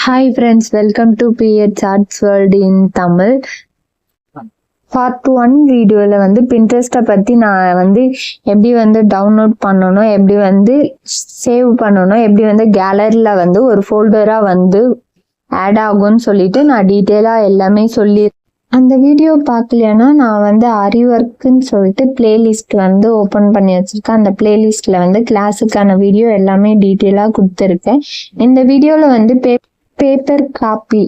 Hi friends, welcome to PH Arts World in Tamil. Part 1 வீடியோவில் வந்து பின்ட்ரெஸ்ட்டை பற்றி நான் வந்து எப்படி வந்து டவுன்லோட் பண்ணணும், எப்படி வந்து சேவ் பண்ணணும், எப்படி வந்து கேலரியில் வந்து ஒரு ஃபோல்டராக வந்து ஆட் ஆகும்னு சொல்லிட்டு நான் டீட்டெயிலாக எல்லாமே சொல்லி அந்த வீடியோ பார்க்கலைன்னா நான் வந்து அறிவர்க்குன்னு சொல்லிட்டு பிளேலிஸ்ட் வந்து ஓப்பன் பண்ணி வச்சுருக்கேன். அந்த பிளேலிஸ்ட்டில் வந்து கிளாஸுக்கான வீடியோ எல்லாமே டீட்டெயிலாக கொடுத்துருக்கேன். இந்த வீடியோவில் வந்து பேப்பர் காப்பி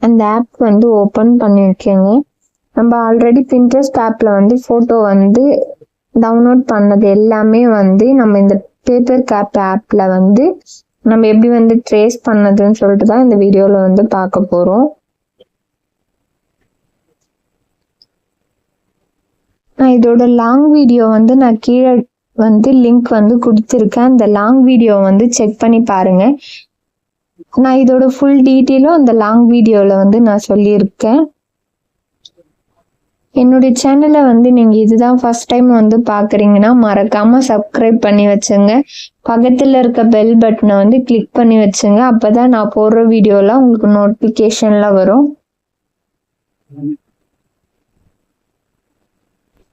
அந்த ஆப் வந்து ஓப்பன் பண்ணியிருக்கேங்க. நம்ம ஆல்ரெடி பின்ட்ரெஸ்ட் ஆப்பில் வந்து ஃபோட்டோ வந்து டவுன்லோட் பண்ணது எல்லாமே வந்து நம்ம இந்த பேப்பர் காப்பி ஆப்பில் வந்து நம்ம எப்படி வந்து ட்ரேஸ் பண்ணதுன்னு சொல்லிட்டு தான் இந்த வீடியோவில் வந்து பார்க்க போகிறோம். நான் இதோட லாங் வீடியோ வந்து நான் கீழே வந்து லிங்க் வந்து கொடுத்துருக்கேன். அந்த லாங் வீடியோ வந்து செக் பண்ணி பாருங்க. நான் இதோட ஃபுல் டீட்டெயிலும் அந்த லாங் வீடியோவில் வந்து நான் சொல்லியிருக்கேன். என்னுடைய சேனலை வந்து நீங்கள் இதுதான் ஃபர்ஸ்ட் டைம் வந்து பார்க்குறீங்கன்னா மறக்காமல் சப்ஸ்கிரைப் பண்ணி வச்சுங்க. பக்கத்தில் இருக்க பெல் பட்டனை வந்து கிளிக் பண்ணி வச்சுங்க. அப்போ தான் நான் போடுற வீடியோலாம் உங்களுக்கு நோட்டிஃபிகேஷனில் வரும்.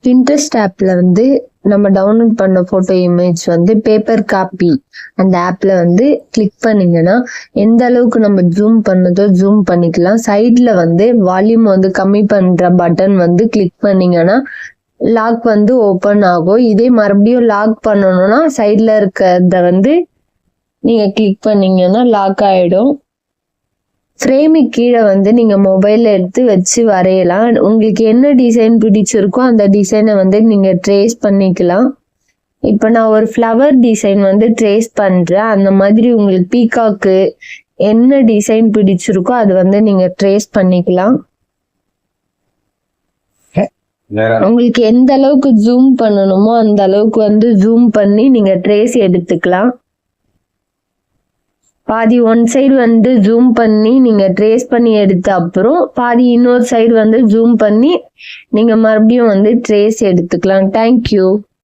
பின்ட்ரெஸ்ட் ஆப்பில் வந்து நம்ம டவுன்லோட் பண்ண ஃபோட்டோ இமேஜ் வந்து பேப்பர் காப்பி அந்த ஆப்பில் வந்து கிளிக் பண்ணிங்கன்னா எந்த அளவுக்கு நம்ம ஜூம் பண்ணதோ ஜூம் பண்ணிக்கலாம். சைடில் வந்து வால்யூம் வந்து கம்மி பண்ணுற பட்டன் வந்து கிளிக் பண்ணிங்கன்னா லாக் வந்து ஓப்பன் ஆகும். இதே மறுபடியும் லாக் பண்ணணும்னா சைடில் இருக்கிறத வந்து நீங்கள் கிளிக் பண்ணிங்கன்னா லாக் ஆகிடும். ஃப்ரேமுக்கு கீழே வந்து நீங்கள் மொபைலில் எடுத்து வச்சு வரையலாம். உங்களுக்கு என்ன டிசைன் பிடிச்சிருக்கோ அந்த டிசைனை வந்து நீங்கள் ட்ரேஸ் பண்ணிக்கலாம். இப்போ நான் ஒரு ஃப்ளவர் டிசைன் வந்து ட்ரேஸ் பண்ணுறேன். அந்த மாதிரி உங்களுக்கு பீகாக்கு என்ன டிசைன் பிடிச்சிருக்கோ அது வந்து நீங்கள் ட்ரேஸ் பண்ணிக்கலாம். உங்களுக்கு எந்த அளவுக்கு ஜூம் பண்ணணுமோ அந்த அளவுக்கு வந்து ஜூம் பண்ணி நீங்கள் ட்ரேஸ் எடுத்துக்கலாம். பாதி ஒன் சைடு வந்து ஜூம் பண்ணி நீங்கள் ட்ரேஸ் பண்ணி எடுத்த அப்புறம் பாதி இன்னொரு சைடு வந்து ஜூம் பண்ணி நீங்கள் மறுபடியும் வந்து ட்ரேஸ் எடுத்துக்கலாம். தேங்க்யூ.